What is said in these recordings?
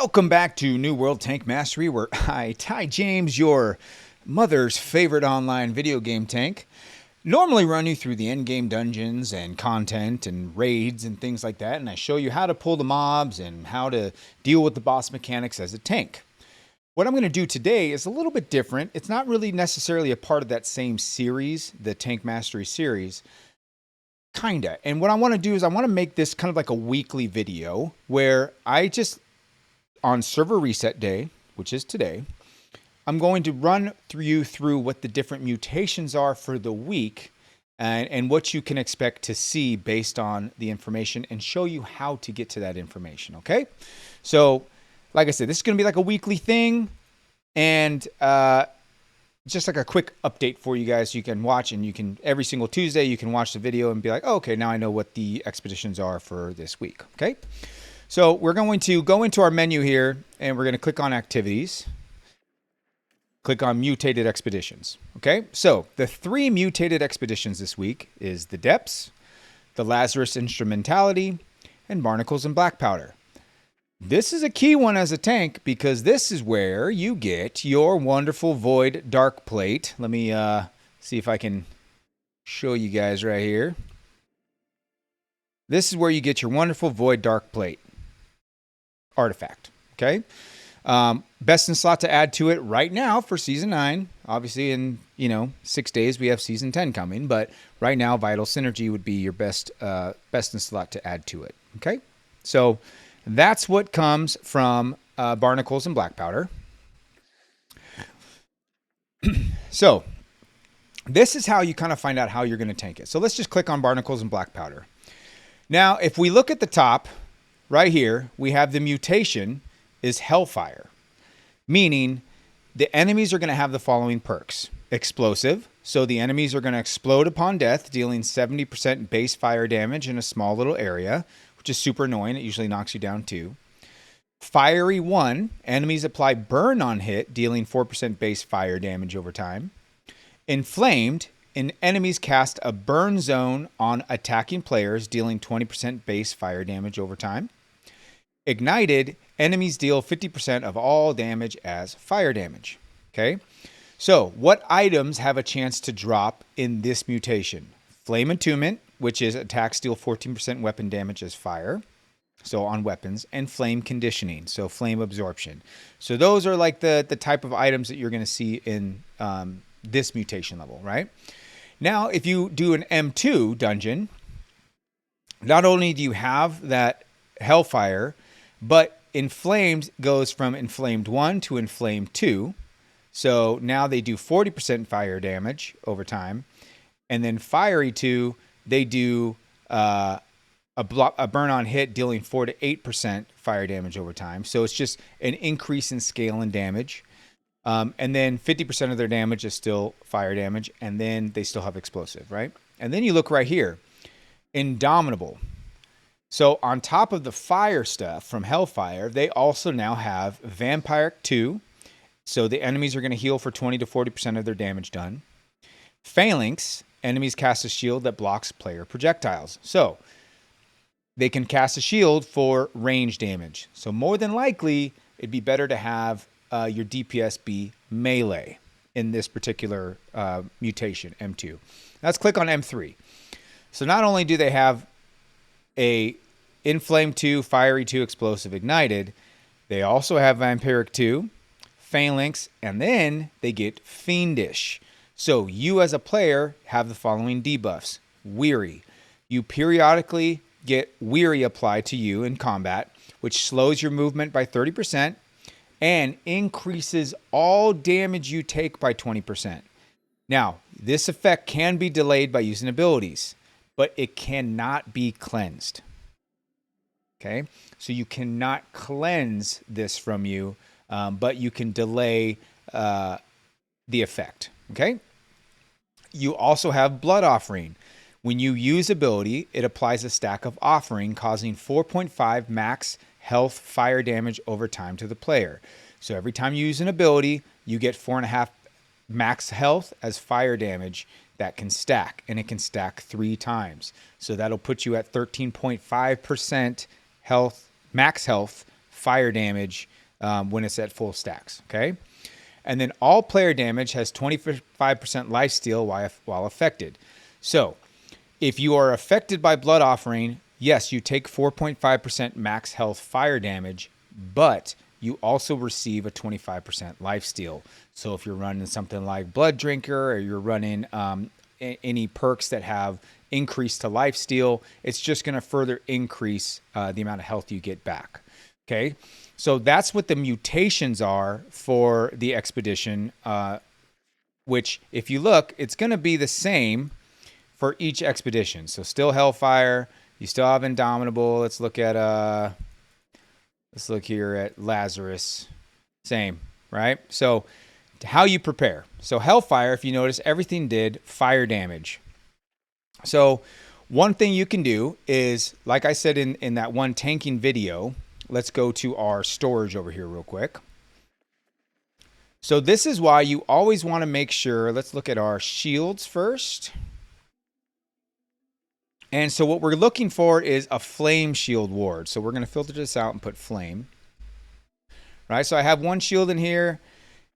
Welcome back to New World Tank Mastery, where I, Ty James, your mother's favorite online video game tank, normally run you through the endgame dungeons and content and raids and things like that, and I show you how to pull the mobs and how to deal with the boss mechanics as a tank. What I'm going to do today is a little bit different. It's not really necessarily a part of that same series, the Tank Mastery series, kinda. And what I want to do is I want to make this kind of like a weekly video where I just, on server reset day, which is today, I'm going to run through what the different mutations are for the week and what you can expect to see based on the information and show you how to get to that information, okay? So, like I said, this is going to be like a weekly thing and just like a quick update for you guys. You can watch and you can, every single Tuesday, you can watch the video and be like, oh, okay, now I know what the expeditions are for this week, okay? So we're going to go into our menu here and we're going to click on activities. Click on mutated expeditions. Okay, so the 3 mutated expeditions this week is the Depths, the Lazarus Instrumentality, and Barnacles and Black Powder. This is a key one as a tank because this is where you get your wonderful Void Dark Plate. Let me see if I can show you guys right here. This is where you get your wonderful Void Dark Plate artifact. Okay. Best in slot to add to it right now for season 9. Obviously in 6 days we have season 10 coming, but right now Vital Synergy would be your best in slot to add to it. Okay, so that's what comes from Barnacles and Black Powder. So this is how you kind of find out how you're going to tank it. So let's just click on Barnacles and Black Powder. Now if we look at the top right here, we have the mutation is Hellfire, meaning the enemies are going to have the following perks. Explosive, so the enemies are going to explode upon death, dealing 70% base fire damage in a small little area, which is super annoying. It usually knocks you down too. Fiery 1, enemies apply burn on hit, dealing 4% base fire damage over time. Inflamed, enemies cast a burn zone on attacking players, dealing 20% base fire damage over time. Ignited, enemies deal 50% of all damage as fire damage. Okay, so what items have a chance to drop in this mutation? Flame Attunement, which is attacks deal 14% weapon damage as fire, so on weapons, and Flame Conditioning, so flame absorption. So those are like the type of items that you're going to see in this mutation level, right? Now, if you do an M2 dungeon, not only do you have that Hellfire, but Inflamed goes from Inflamed 1 to Inflamed 2. So now they do 40% fire damage over time. And then Fiery 2, they do a burn on hit, dealing 4 to 8% fire damage over time. So it's just an increase in scale and damage. And then 50% of their damage is still fire damage. And then they still have explosive, right? And then you look right here. Indomitable. So on top of the fire stuff from Hellfire, they also now have Vampiric 2. So the enemies are going to heal for 20 to 40% of their damage done. Phalanx, enemies cast a shield that blocks player projectiles. So they can cast a shield for range damage. So more than likely, it'd be better to have your DPS be melee in this particular mutation, M2. Let's click on M3. So not only do they have a Inflame 2, Fiery 2, Explosive, Ignited, they also have Vampiric 2, Phalanx, and then they get Fiendish. So you as a player have the following debuffs. Weary. You periodically get Weary applied to you in combat, which slows your movement by 30% and increases all damage you take by 20%. Now, this effect can be delayed by using abilities, but it cannot be cleansed. Okay, so you cannot cleanse this from you, but you can delay the effect. Okay, you also have Blood Offering. When you use ability, it applies a stack of offering, causing 4.5 max health fire damage over time to the player. So every time you use an ability, you get 4.5 max health as fire damage that can stack, and it can stack 3 times. So that'll put you at 13.5% health, max health fire damage when it's at full stacks, okay? And then all player damage has 25% lifesteal while affected. So if you are affected by Blood Offering, yes, you take 4.5% max health fire damage, but you also receive a 25% lifesteal. So if you're running something like Blood Drinker, or you're running any perks that have increase to lifesteal, it's just going to further increase the amount of health you get back. Okay, so that's what the mutations are for the expedition, which if you look, it's going to be the same for each expedition. So still Hellfire, you still have Indomitable. Let's look here at Lazarus. Same, right? So how you prepare. So Hellfire, if you notice, everything did fire damage. So one thing you can do is, like I said in that one tanking video, let's go to our storage over here real quick. So this is why you always want to make sure, let's look at our shields first. And so what we're looking for is a flame shield ward. So we're going to filter this out and put flame. Right, so I have one shield in here.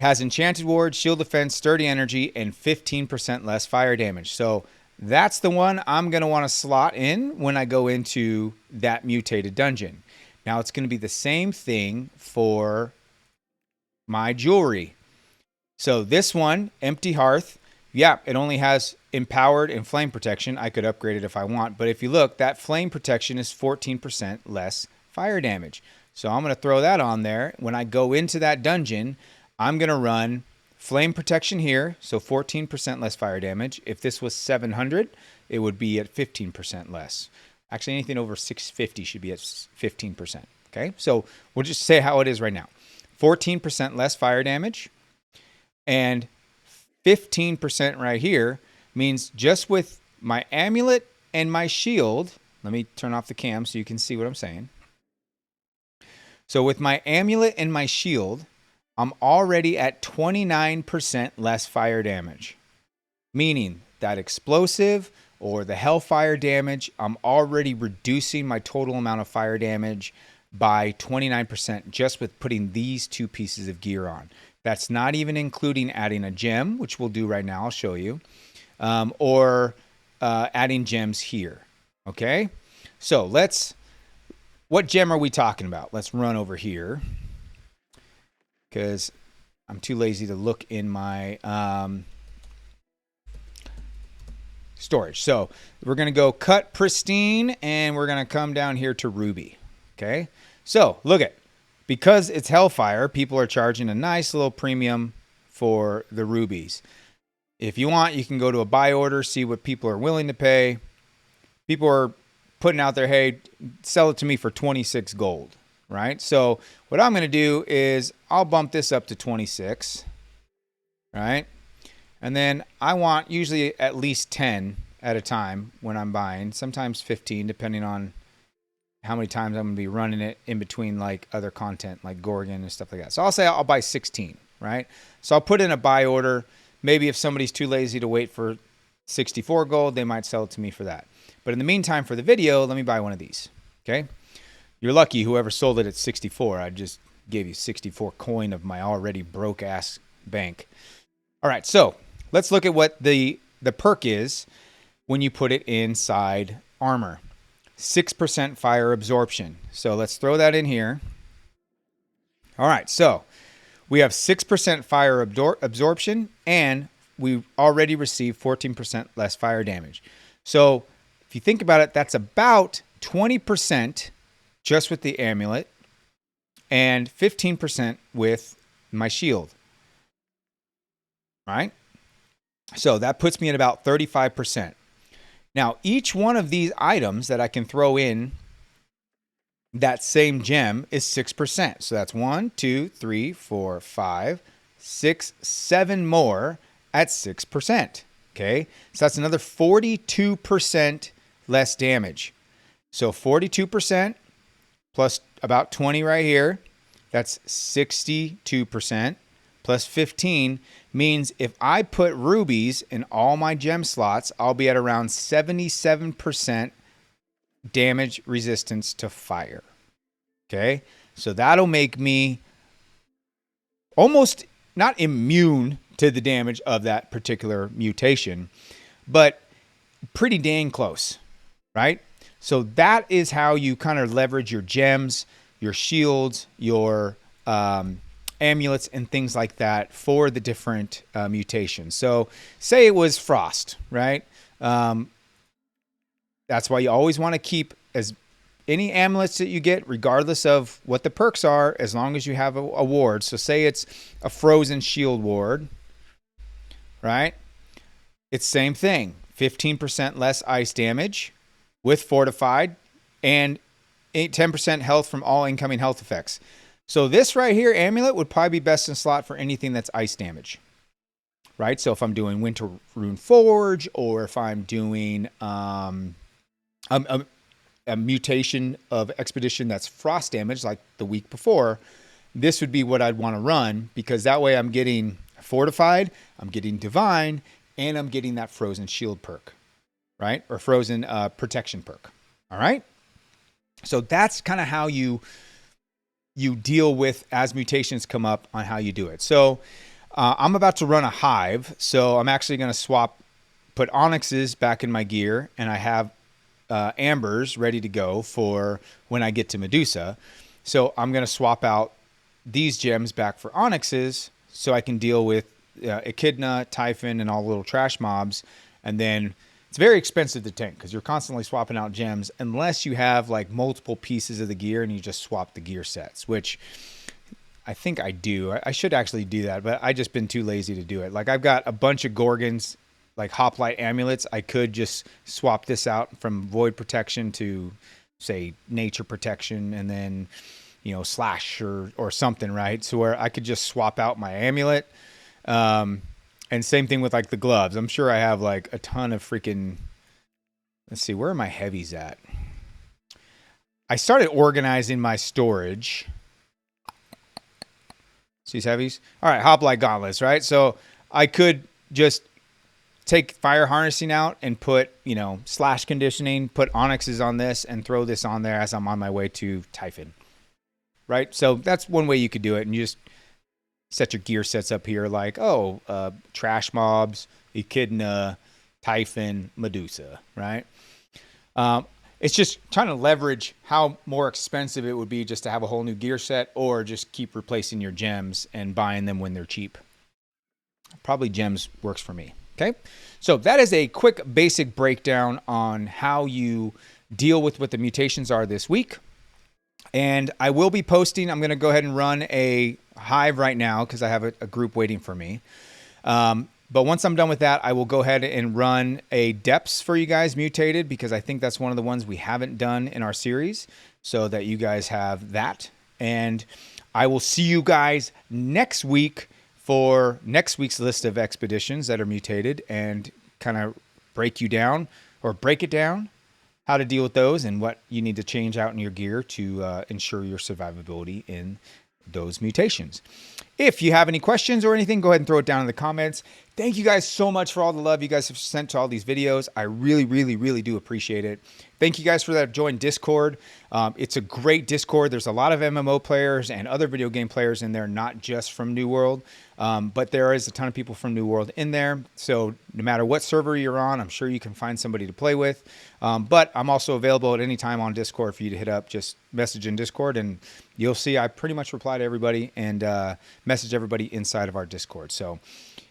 Has enchanted ward, shield defense, sturdy energy, and 15% less fire damage. So that's the one I'm going to want to slot in when I go into that mutated dungeon. Now it's going to be the same thing for my jewelry. So this one, Empty Hearth, yeah, it only has empowered and flame protection. I could upgrade it if I want. But if you look, that flame protection is 14% less fire damage. So I'm going to throw that on there. When I go into that dungeon, I'm going to run flame protection here. So 14% less fire damage. If this was 700, it would be at 15% less. Actually, anything over 650 should be at 15%. Okay, so we'll just say how it is right now. 14% less fire damage. And 15% right here means just with my amulet and my shield, let me turn off the cam so you can see what I'm saying. So with my amulet and my shield, I'm already at 29% less fire damage. Meaning that explosive or the hellfire damage, I'm already reducing my total amount of fire damage by 29% just with putting these two pieces of gear on. That's not even including adding a gem, which we'll do right now. I'll show you. Or adding gems here. Okay? So what gem are we talking about? Let's run over here. Because I'm too lazy to look in my storage. So we're going to go cut pristine, and we're going to come down here to ruby. Okay? So look at, because it's Hellfire, people are charging a nice little premium for the rubies. If you want, you can go to a buy order, see what people are willing to pay. People are putting out there, hey, sell it to me for 26 gold, right? So what I'm going to do is I'll bump this up to 26, right? And then I want usually at least 10 at a time when I'm buying, sometimes 15, depending on how many times I'm going to be running it in between like other content like Gorgon and stuff like that. So I'll say I'll buy 16, right? So I'll put in a buy order. Maybe if somebody's too lazy to wait for 64 gold, they might sell it to me for that. But in the meantime, for the video, let me buy one of these, okay? You're lucky whoever sold it at 64. I just gave you 64 coin of my already broke-ass bank. All right, so let's look at what the perk is when you put it inside armor. 6% fire absorption. So let's throw that in here. All right, so we have 6% fire absorption, and we already received 14% less fire damage. So if you think about it, that's about 20% just with the amulet and 15% with my shield. All right? So that puts me at about 35%. Now, each one of these items that I can throw in that same gem is 6%. So that's 1, 2, 3, 4, 5, 6, 7 more at 6%. Okay? So that's another 42% less damage. So 42% plus about 20 right here, that's 62%. Plus 15 means if I put rubies in all my gem slots, I'll be at around 77% damage resistance to fire. Okay? So that'll make me almost not immune to the damage of that particular mutation, but pretty dang close, right? So that is how you kind of leverage your gems, your shields, your amulets, and things like that for the different mutations. So say it was Frost, right? That's why you always want to keep as any amulets that you get, regardless of what the perks are, as long as you have a ward. So say it's a frozen shield ward, right? It's same thing. 15% less ice damage with fortified and 10% health from all incoming health effects. So this right here, amulet, would probably be best in slot for anything that's ice damage, right? So if I'm doing Winter Rune Forge, or if I'm doing a mutation of expedition that's frost damage like the week before, this would be what I'd want to run, because that way I'm getting fortified, I'm getting divine, and I'm getting that frozen shield perk, right? Or frozen protection perk. All right. So that's kind of how you deal with, as mutations come up, on how you do it. So I'm about to run a hive. So I'm actually going to put onyxes back in my gear, and I have ambers ready to go for when I get to Medusa. So I'm going to swap out these gems back for onyxes so I can deal with Echidna, Typhon, and all the little trash mobs. And then it's very expensive to tank because you're constantly swapping out gems, unless you have like multiple pieces of the gear and you just swap the gear sets, which I think I do. I should actually do that, but I just been too lazy to do it. Like, I've got a bunch of Gorgons, like Hoplite amulets. I could just swap this out from Void Protection to, say, Nature Protection, and then, you know, Slash or something, right? So where I could just swap out my amulet. And same thing with like the gloves. I'm sure I have like a ton of freaking, let's see, where are my heavies at? I started organizing my storage. See these heavies? All right, Hoplite gauntlets, right? So I could just take fire harnessing out and put, you know, slash conditioning, put onyxes on this, and throw this on there as I'm on my way to Typhon, right? So that's one way you could do it, and you just set your gear sets up here like, trash mobs, Echidna, Typhon, Medusa, right? It's just trying to leverage how more expensive it would be just to have a whole new gear set, or just keep replacing your gems and buying them when they're cheap. Probably gems works for me, okay? So that is a quick basic breakdown on how you deal with what the mutations are this week. And I will be posting, I'm going to go ahead and run a hive right now because I have a group waiting for me. But once I'm done with that, I will go ahead and run a depths for you guys, mutated, because I think that's one of the ones we haven't done in our series, so that you guys have that. And I will see you guys next week for next week's list of expeditions that are mutated, and kind of break it down, how to deal with those and what you need to change out in your gear to ensure your survivability in those mutations. If you have any questions or anything, go ahead and throw it down in the comments. Thank you guys so much for all the love you guys have sent to all these videos. I really, really, really do appreciate it. Thank you guys for that join Discord. It's a great Discord. There's a lot of MMO players and other video game players in there, not just from New World. But there is a ton of people from New World in there. So no matter what server you're on, I'm sure you can find somebody to play with. But I'm also available at any time on Discord for you to hit up. Just message in Discord, and you'll see I pretty much reply to everybody and message everybody inside of our Discord. So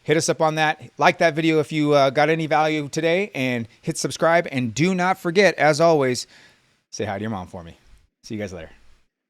hit us up on that. Like that video if you got any value today, and hit subscribe. And do not forget, as always, say hi to your mom for me. See you guys later.